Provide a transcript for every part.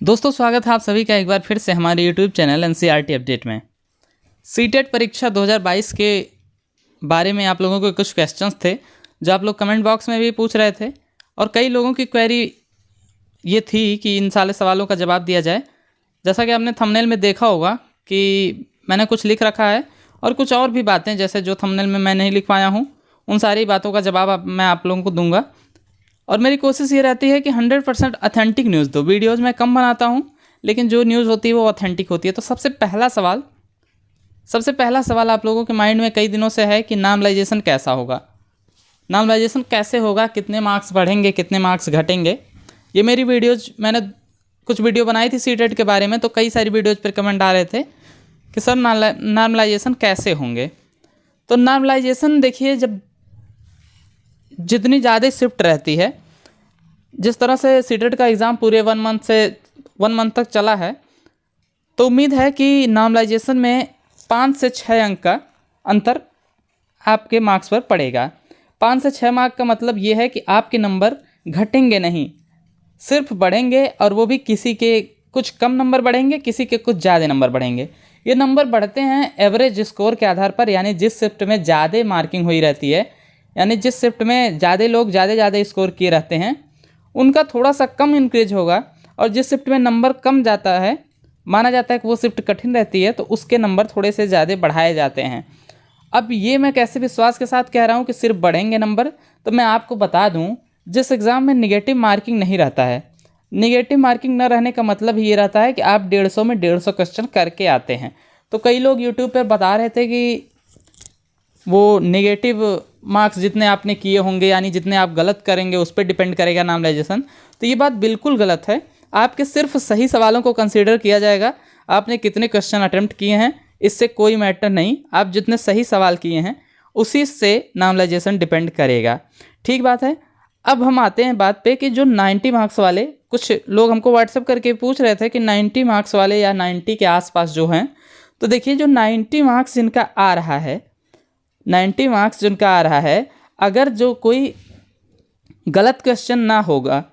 दोस्तों स्वागत है आप सभी का एक बार फिर से हमारे यूट्यूब चैनल एनसीईआरटी अपडेट में। सीटेट परीक्षा 2022 के बारे में आप लोगों को कुछ क्वेश्चंस थे जो आप लोग कमेंट बॉक्स में भी पूछ रहे थे और कई लोगों की क्वेरी ये थी कि इन सारे सवालों का जवाब दिया जाए। जैसा कि आपने थंबनेल में देखा होगा कि मैंने कुछ लिख रखा है और कुछ और भी बातें जैसे जो थंबनेल में मैं नहीं लिख पाया हूँ उन सारी बातों का जवाब मैं आप लोगों को दूंगा। और मेरी कोशिश ये रहती है कि 100% ऑथेंटिक न्यूज़ दो। वीडियोज़ मैं कम बनाता हूँ लेकिन जो न्यूज़ होती है वो ऑथेंटिक होती है। तो सबसे पहला सवाल आप लोगों के माइंड में कई दिनों से है कि नॉर्मलाइजेशन कैसा होगा, नॉर्मलाइजेशन कैसे होगा, कितने मार्क्स बढ़ेंगे, कितने मार्क्स घटेंगे। ये मेरी वीडियोज़ मैंने कुछ वीडियो बनाई थी सीटेट के बारे में, तो कई सारी वीडियोज़ पर कमेंट आ रहे थे कि सर नॉर्मलाइजेशन कैसे होंगे। तो नॉर्मलाइजेशन देखिए, जब जितनी ज़्यादा शिफ्ट रहती है, जिस तरह से सीटेट का एग्ज़ाम पूरे 1 मंथ तक चला है, तो उम्मीद है कि नॉर्मलाइजेशन में 5 से 6 अंक का अंतर आपके मार्क्स पर पड़ेगा। 5 से 6 मार्क का मतलब ये है कि आपके नंबर घटेंगे नहीं, सिर्फ बढ़ेंगे, और वो भी किसी के कुछ कम नंबर बढ़ेंगे, किसी के कुछ ज़्यादा नंबर बढ़ेंगे। ये नंबर बढ़ते हैं एवरेज स्कोर के आधार पर, यानी जिस शिफ्ट में ज़्यादा मार्किंग हुई रहती है, यानी जिस शिफ्ट में ज़्यादा लोग ज़्यादा स्कोर किए रहते हैं उनका थोड़ा सा कम इंक्रीज होगा, और जिस शिफ्ट में नंबर कम जाता है, माना जाता है कि वो शिफ्ट कठिन रहती है, तो उसके नंबर थोड़े से ज़्यादा बढ़ाए जाते हैं। अब ये मैं कैसे विश्वास के साथ कह रहा हूँ कि सिर्फ बढ़ेंगे नंबर, तो मैं आपको बता दूँ, जिस एग्ज़ाम में निगेटिव मार्किंग नहीं रहता है, निगेटिव मार्किंग न रहने का मतलब ये रहता है कि आप 150 में 150 क्वेश्चन करके आते हैं। तो कई लोग यूट्यूब पर बता रहे थे कि वो नेगेटिव मार्क्स जितने आपने किए होंगे, यानी जितने आप गलत करेंगे उस पर डिपेंड करेगा नॉर्मलाइजेशन। तो ये बात बिल्कुल गलत है। आपके सिर्फ सही सवालों को कंसीडर किया जाएगा। आपने कितने क्वेश्चन अटेम्प्ट किए हैं इससे कोई मैटर नहीं, आप जितने सही सवाल किए हैं उसी से नॉर्मलाइजेशन डिपेंड करेगा। ठीक बात है। अब हम आते हैं बात पे कि जो 90 मार्क्स वाले, कुछ लोग हमको व्हाट्सएप करके पूछ रहे थे कि 90 मार्क्स वाले या 90 के आसपास जो हैं, तो देखिए जो 90 मार्क्स जिनका आ रहा है, 90 मार्क्स जिनका आ रहा है, अगर जो कोई गलत क्वेश्चन ना होगा,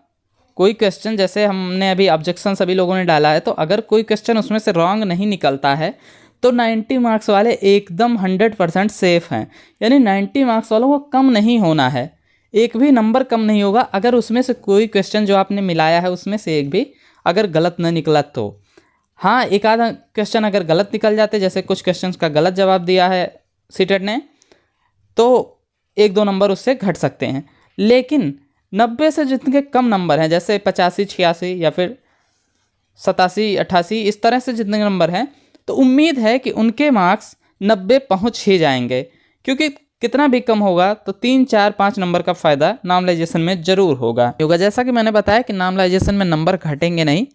कोई क्वेश्चन जैसे हमने अभी ऑब्जेक्शन सभी लोगों ने डाला है, तो अगर कोई क्वेश्चन उसमें से रॉन्ग नहीं निकलता है तो 90 मार्क्स वाले एकदम 100% सेफ हैं। यानी 90 मार्क्स वालों को कम नहीं होना है, एक भी नंबर कम नहीं होगा अगर उसमें से कोई क्वेश्चन जो आपने मिलाया है उसमें से एक भी अगर गलत न निकला तो। हाँ, एक आधा क्वेश्चन अगर गलत निकल जाते, जैसे कुछ क्वेश्चन का गलत जवाब दिया है सीटेट ने, तो 1-2 नंबर उससे घट सकते हैं। लेकिन 90 से जितने कम नंबर हैं, जैसे 85, 86 या फिर 87, 88, इस तरह से जितने नंबर हैं, तो उम्मीद है कि उनके मार्क्स 90 पहुंच ही जाएंगे, क्योंकि कितना भी कम होगा तो 3, 4, 5 नंबर का फ़ायदा नॉर्मलाइजेशन में ज़रूर होगा। जैसा कि मैंने बताया कि नॉर्मलाइजेशन में नंबर घटेंगे नहीं,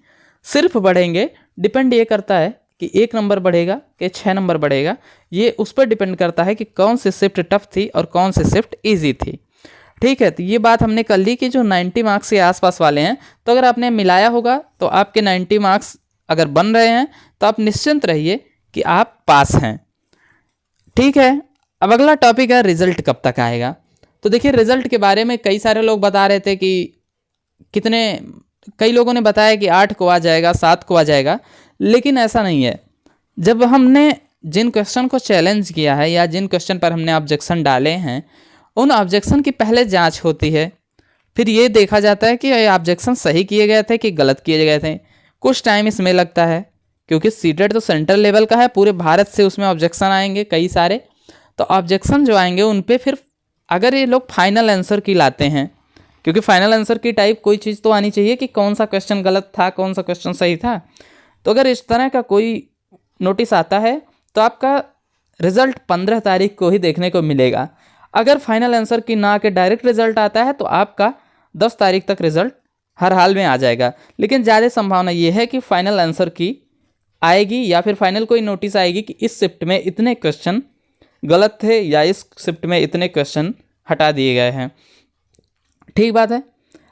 सिर्फ बढ़ेंगे। डिपेंड ये करता है कि 1 नंबर बढ़ेगा कि 6 नंबर बढ़ेगा, ये उस पर डिपेंड करता है कि कौन सी शिफ्ट टफ थी और कौन सी शिफ्ट ईजी थी। ठीक है, तो ये बात हमने कर ली कि जो 90 मार्क्स के आसपास वाले हैं, तो अगर आपने मिलाया होगा तो आपके 90 मार्क्स अगर बन रहे हैं तो आप निश्चिंत रहिए कि आप पास हैं। ठीक है, अब अगला टॉपिक है रिजल्ट कब तक आएगा। तो देखिए, रिजल्ट के बारे में कई सारे लोग बता रहे थे कि कई लोगों ने बताया कि 8 को आ जाएगा, 7 को आ जाएगा, लेकिन ऐसा नहीं है। जब हमने जिन क्वेश्चन को चैलेंज किया है या जिन क्वेश्चन पर हमने ऑब्जेक्शन डाले हैं, उन ऑब्जेक्शन की पहले जांच होती है, फिर ये देखा जाता है कि ये ऑब्जेक्शन सही किए गए थे कि गलत किए गए थे। कुछ टाइम इसमें लगता है, क्योंकि सीटेट तो सेंट्रल लेवल का है, पूरे भारत से उसमें ऑब्जेक्शन आएंगे कई सारे। तो ऑब्जेक्शन जो आएंगे उन पर फिर अगर ये लोग फाइनल आंसर की लाते हैं, क्योंकि फाइनल आंसर की टाइप कोई चीज़ तो आनी चाहिए कि कौन सा क्वेश्चन गलत था, कौन सा क्वेश्चन सही था। तो अगर इस तरह का कोई नोटिस आता है तो आपका रिज़ल्ट 15 तारीख को ही देखने को मिलेगा। अगर फाइनल आंसर की ना के डायरेक्ट रिज़ल्ट आता है तो आपका 10 तारीख तक रिज़ल्ट हर हाल में आ जाएगा। लेकिन ज़्यादा संभावना ये है कि फाइनल आंसर की आएगी या फिर फाइनल कोई नोटिस आएगी कि इस शिफ्ट में इतने क्वेश्चन गलत थे या इस शिफ्ट में इतने क्वेश्चन हटा दिए गए हैं। ठीक बात है।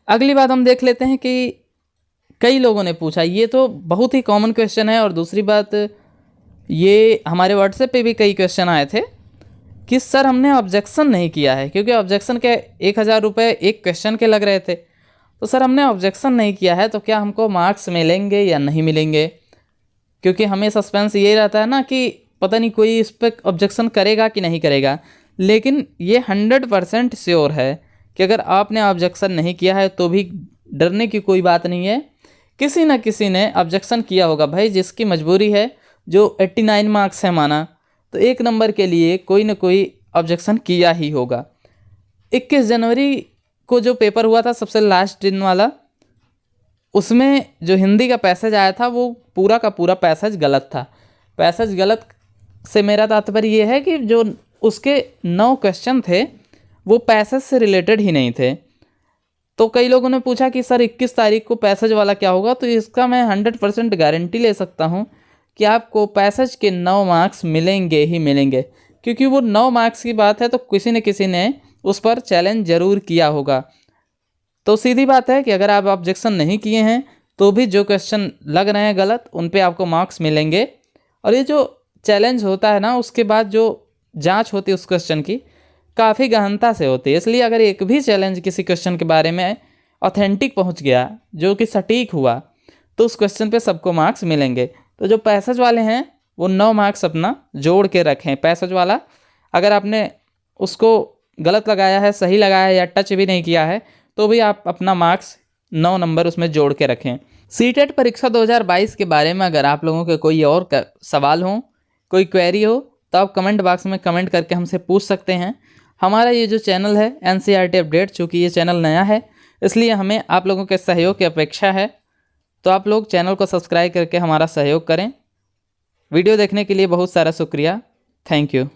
अगली बात हम देख लेते हैं कि कई लोगों ने पूछा, ये तो बहुत ही कॉमन क्वेश्चन है, और दूसरी बात ये हमारे व्हाट्सएप पे भी कई क्वेश्चन आए थे कि सर हमने ऑब्जेक्शन नहीं किया है, क्योंकि ऑब्जेक्शन के 1000 रुपये एक क्वेश्चन के लग रहे थे। तो सर हमने ऑब्जेक्शन नहीं किया है तो क्या हमको मार्क्स मिलेंगे या नहीं मिलेंगे, क्योंकि हमें सस्पेंस ये रहता है ना कि पता नहीं कोई इस पर ऑब्जेक्शन करेगा कि नहीं करेगा। लेकिन ये 100% श्योर है कि अगर आपने ऑब्जेक्शन नहीं किया है तो भी डरने की कोई बात नहीं है, किसी न किसी ने ऑब्जेक्शन किया होगा भाई, जिसकी मजबूरी है, जो 89 मार्क्स है माना, तो 1 नंबर के लिए कोई ना कोई ऑब्जेक्शन किया ही होगा। 21 जनवरी को जो पेपर हुआ था सबसे लास्ट दिन वाला, उसमें जो हिंदी का पैसेज आया था वो पूरा का पूरा पैसेज गलत था। पैसेज गलत से मेरा तात्पर्य ये है कि जो उसके 9 क्वेश्चन थे वो पैसेज से रिलेटेड ही नहीं थे। तो कई लोगों ने पूछा कि सर 21 तारीख को पैसेज वाला क्या होगा, तो इसका मैं 100% गारंटी ले सकता हूँ कि आपको पैसेज के 9 मार्क्स मिलेंगे ही मिलेंगे, क्योंकि वो 9 मार्क्स की बात है तो किसी न किसी ने उस पर चैलेंज ज़रूर किया होगा। तो सीधी बात है कि अगर आप ऑब्जेक्शन नहीं किए हैं तो भी जो क्वेश्चन लग रहे हैं गलत उन पे आपको मार्क्स मिलेंगे। और ये जो चैलेंज होता है ना, उसके बाद जो जांच होती है उस क्वेश्चन की काफ़ी गहनता से होती है, इसलिए अगर एक भी चैलेंज किसी क्वेश्चन के बारे में ऑथेंटिक पहुंच गया, जो कि सटीक हुआ, तो उस क्वेश्चन पे सबको मार्क्स मिलेंगे। तो जो पैसेज वाले हैं वो 9 मार्क्स अपना जोड़ के रखें। पैसेज वाला अगर आपने उसको गलत लगाया है, सही लगाया है या टच भी नहीं किया है, तो भी आप अपना मार्क्स 9 नंबर उसमें जोड़ के रखें। सीटेट परीक्षा 2022 के बारे में अगर आप लोगों के कोई और सवाल हो, कोई क्वेरी हो, तो आप कमेंट बॉक्स में कमेंट करके हमसे पूछ सकते हैं। हमारा ये जो चैनल है NCERT अपडेट, चूँकि ये चैनल नया है इसलिए हमें आप लोगों के सहयोग की अपेक्षा है, तो आप लोग चैनल को सब्सक्राइब करके हमारा सहयोग करें। वीडियो देखने के लिए बहुत सारा शुक्रिया। Thank you.